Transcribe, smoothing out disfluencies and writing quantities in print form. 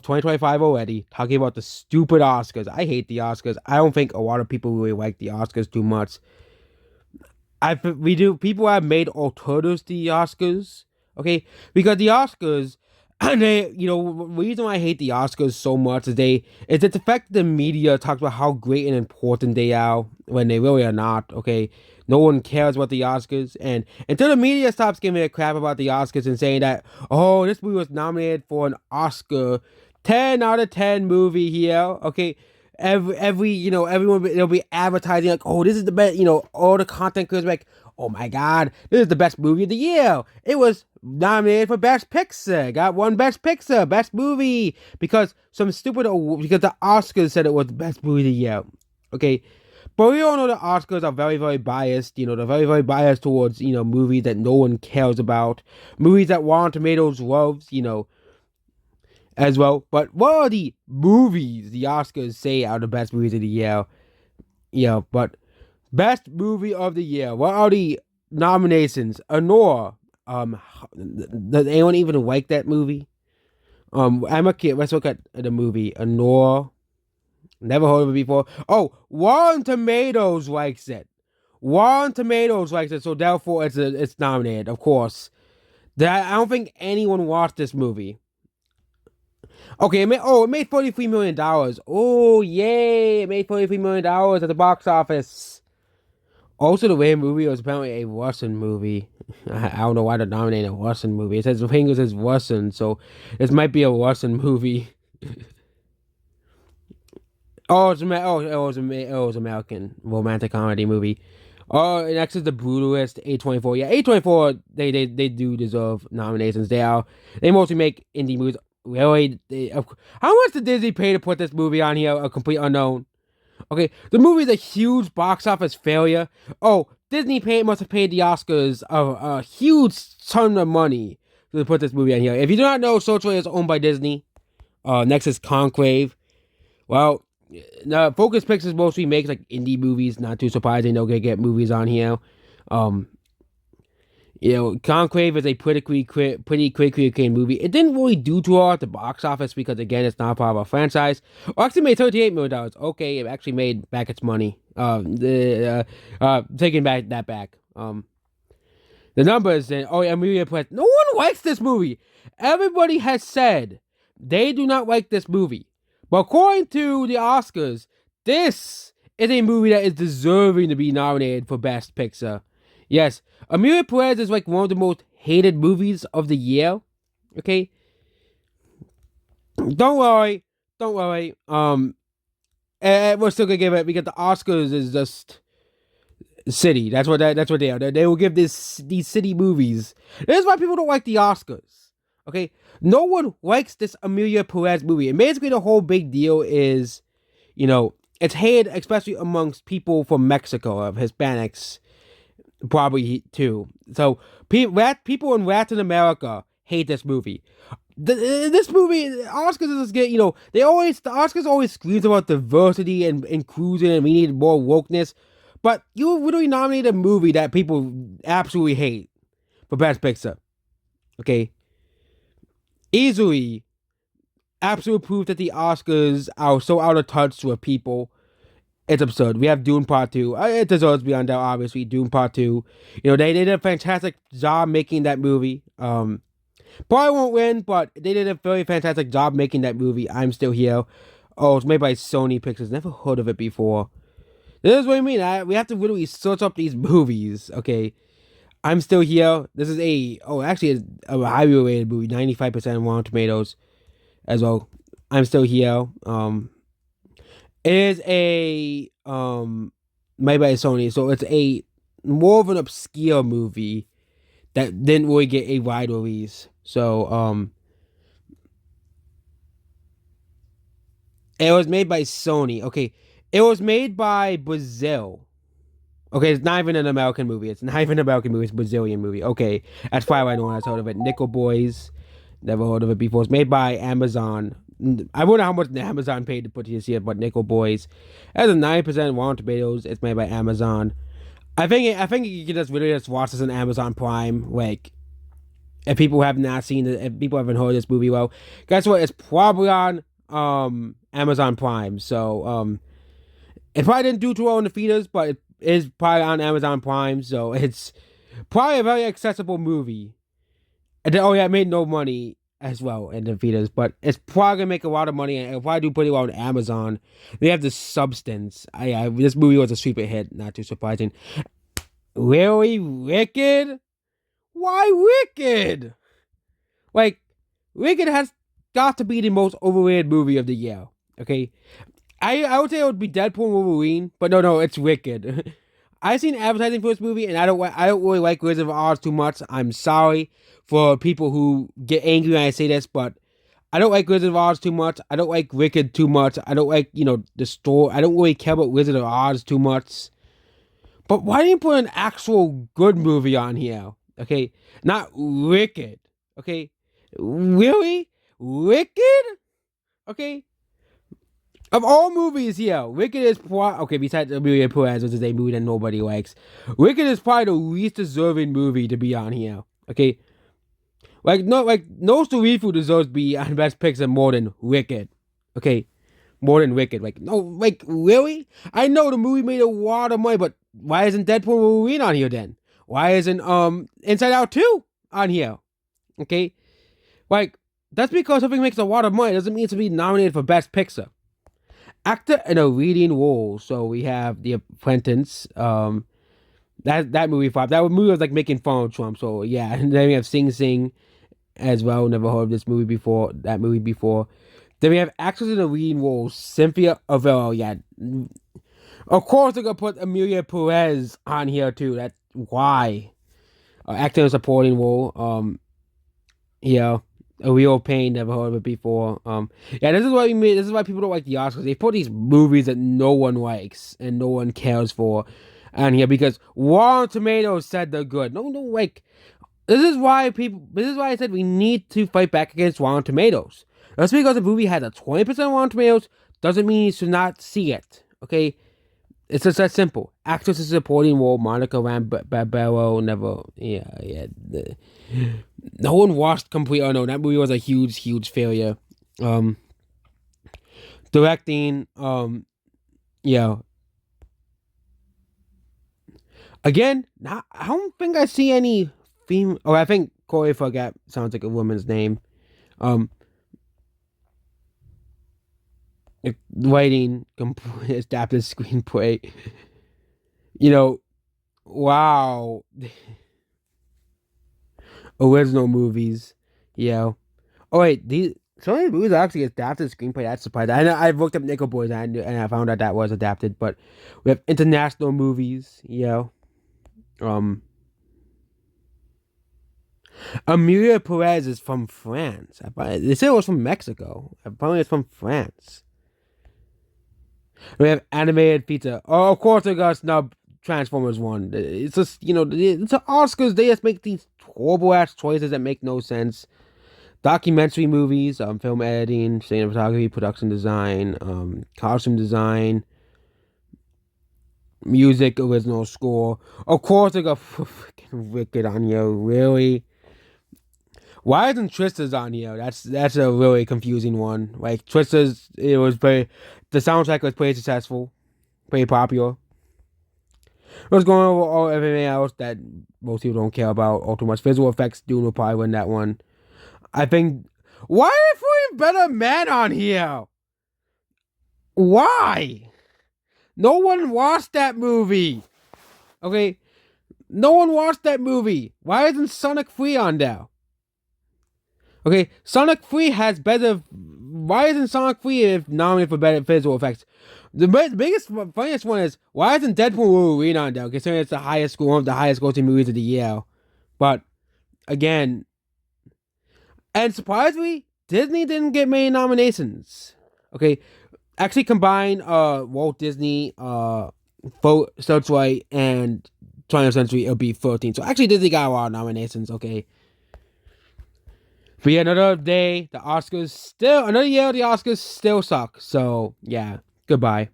2025 already, talking about the stupid Oscars. I hate the Oscars. I don't think a lot of people really like the Oscars too much. We do. People have made alternatives to the Oscars, okay? Because the Oscars, and the reason why I hate the Oscars so much is it's the fact the media talks about how great and important they are when they really are not, okay? No one cares about the Oscars, and until the media stops giving a crap about the Oscars and saying that, oh, this movie was nominated for an Oscar, 10 out of 10 movie here, okay? Every everyone, they'll be advertising like, oh, this is the best, all the content creators like, oh my god, this is the best movie of the year. It was nominated for best picture, got one best picture, best movie, because because the Oscars said it was the best movie of the year, okay? But we all know the Oscars are very, very biased. They're very, very biased towards, movies that no one cares about, movies that Rotten Tomatoes loves, as well. But what are the movies the Oscars say are the best movies of the year? Yeah, but best movie of the year. What are the nominations? Anora. Does anyone even like that movie? I'm a kid. Let's look at the movie Anora. Never heard of it before. Oh, Rotten Tomatoes likes it. Rotten Tomatoes likes it, so therefore it's nominated. Of course. I don't think anyone watched this movie. Okay, it made $43 million. Oh, yay! It made $43 million at the box office. Also, the way movie was apparently a Russian movie. I don't know why they're nominating a Russian movie. It says the thing says Russian, so this might be a Russian movie. It was American romantic comedy movie. Oh, next is The Brutalist, A24. Yeah, A24. They do deserve nominations. They mostly make indie movies. Really? How much did Disney pay to put this movie on here? A complete unknown. Okay, the movie is a huge box office failure. Oh, must have paid the Oscars a huge ton of money to put this movie on here. If you do not know, Social is owned by Disney. Next is Conclave. Well, Focus Pictures mostly makes like indie movies. Not too surprising they'll get movies on here. Conclave is a pretty quickly acclaimed movie. It didn't really do too well at the box office because, again, it's not part of a franchise. Well, actually made $38 million. Okay, it actually made back its money. Taking that back. The numbers, and Emilia Perez. No one likes this movie. Everybody has said they do not like this movie. But according to the Oscars, this is a movie that is deserving to be nominated for Best Picture. Yes, Emilia Perez is like one of the most hated movies of the year. Okay, don't worry. We're still gonna give it because the Oscars is just city. That's what they are. They will give these city movies. This is why people don't like the Oscars. Okay, no one likes this Emilia Perez movie, and basically the whole big deal is, it's hated especially amongst people from Mexico, of Hispanics. Probably too. So people in Latin America hate this movie. This movie, Oscars just get, the Oscars always screams about diversity and inclusion, and we need more wokeness. But you literally nominate a movie that people absolutely hate for Best Picture. Okay, easily, absolute proof that the Oscars are so out of touch with people. It's absurd. We have Dune Part 2. It deserves beyond doubt, obviously. Dune Part 2. They did a fantastic job making that movie. Probably won't win, but they did a very fantastic job making that movie. I'm Still Here. Oh, it's made by Sony Pictures. Never heard of it before. This is what I mean. We have to literally search up these movies, okay? I'm Still Here. This is actually a highly rated movie. 95% Rotten Tomatoes as well. I'm Still Here. It is made by Sony, so it's a more of an obscure movie that didn't really get a wide release. So it was made by Sony. Okay, it was made by Brazil. Okay, it's not even an American movie. It's not even an American movie. It's a Brazilian movie. Okay, that's probably why no one has heard of it. Nickel Boys, never heard of it before. It's made by Amazon. I wonder how much Amazon paid to put this here, but Nickel Boys has a 9% Rotten Tomatoes. It's made by Amazon. I think you can just really just watch this on Amazon Prime. Like, If people have not seen it, if people haven't heard this movie, well, guess what? It's probably on Amazon Prime. So it probably didn't do too well in the theaters, but it is probably on Amazon Prime. So it's probably a very accessible movie. And then, oh yeah, it made no money as well in the theaters, but it's probably gonna make a lot of money, and it'll probably do pretty well on Amazon. They have the substance. This movie was a super hit, not too surprising. Really, Wicked? Why Wicked? Like, Wicked has got to be the most overrated movie of the year. Okay, I would say it would be Deadpool and Wolverine, but no, it's Wicked. I've seen advertising for this movie, and I don't really like Wizard of Oz too much. I'm sorry for people who get angry when I say this, but I don't like Wizard of Oz too much. I don't like Wicked too much. I don't like the story. I don't really care about Wizard of Oz too much. But why didn't you put an actual good movie on here? Okay, not Wicked. Okay, really, Wicked. Okay, of all movies here, Wicked is okay. Besides Amelia Perez, which is a movie that nobody likes, Wicked is probably the least deserving movie to be on here. Okay, no Storifu deserves to be on Best Picture more than Wicked. Okay, more than Wicked. Really? I know the movie made a lot of money, but why isn't Deadpool and Wolverine on here then? Why isn't Inside Out 2 on here? Okay, that's because something makes a lot of money. It doesn't mean it to be nominated for Best Picture. Actor in a leading role. So we have The Apprentice. That movie flop. That movie was like making fun of Trump. So yeah, and then we have Sing Sing as well. Never heard of this movie before. That movie before. Then we have actors in a leading role. Cynthia Erivo. Yeah, of course they're gonna put Amelia Perez on here too. That's why. Actor in a supporting role. Yeah. A Real Pain, never heard of it before. Yeah, this is why this is why people don't like the Oscars. They put these movies that no one likes and no one cares for on here because Rotten Tomatoes said they're good. No, this is why I said we need to fight back against Rotten Tomatoes. Just because a movie has a 20% Rotten Tomatoes doesn't mean you should not see it. Okay, it's just that simple. Actress is supporting role. Monica Rambeau never. Yeah. No one watched Complete Unknown. That movie was a huge failure. Directing. Yeah. Again, I don't think I see any female. Oh, I think Corey Forget sounds like a woman's name. Writing, adapted screenplay. Wow. Original movies. Yeah. Oh wait, some of these movies are actually adapted screenplay. That's surprising. I looked up Nickel Boys and I found out that was adapted. But we have international movies. Yeah. Amelia Perez is from France. They said it was from Mexico. Apparently it's from France. We have animated feature. Oh, of course they got snub Transformers 1. It's just, it's the Oscars. They just make these horrible ass choices that make no sense. Documentary movies, film editing, cinematography, production design, costume design, music, original score. Of course they got freaking Wicked on here. Really? Why isn't Twister's on here? That's a really confusing one. Like Twister's, the soundtrack was pretty successful, pretty popular. What's going on with all everything else that most people don't care about all too much? Visual effects, Dune will probably win that one. I think. Why are they putting Better Man on here? Why? No one watched that movie. Okay, no one watched that movie. Why isn't Sonic 3 on there? Okay, Sonic 3 has better. Why isn't Sonic 3 nominated for better visual effects? The biggest, funniest one is why isn't Deadpool Wolverine on there? Considering it's one of the highest grossing movies of the year. But again, and surprisingly, Disney didn't get many nominations. Okay, actually combined Walt Disney, Searchlight, and 20th Century, it'll be 13. So actually, Disney got a lot of nominations. Okay. But yeah, another day, another year, the Oscars still suck. So, yeah, goodbye.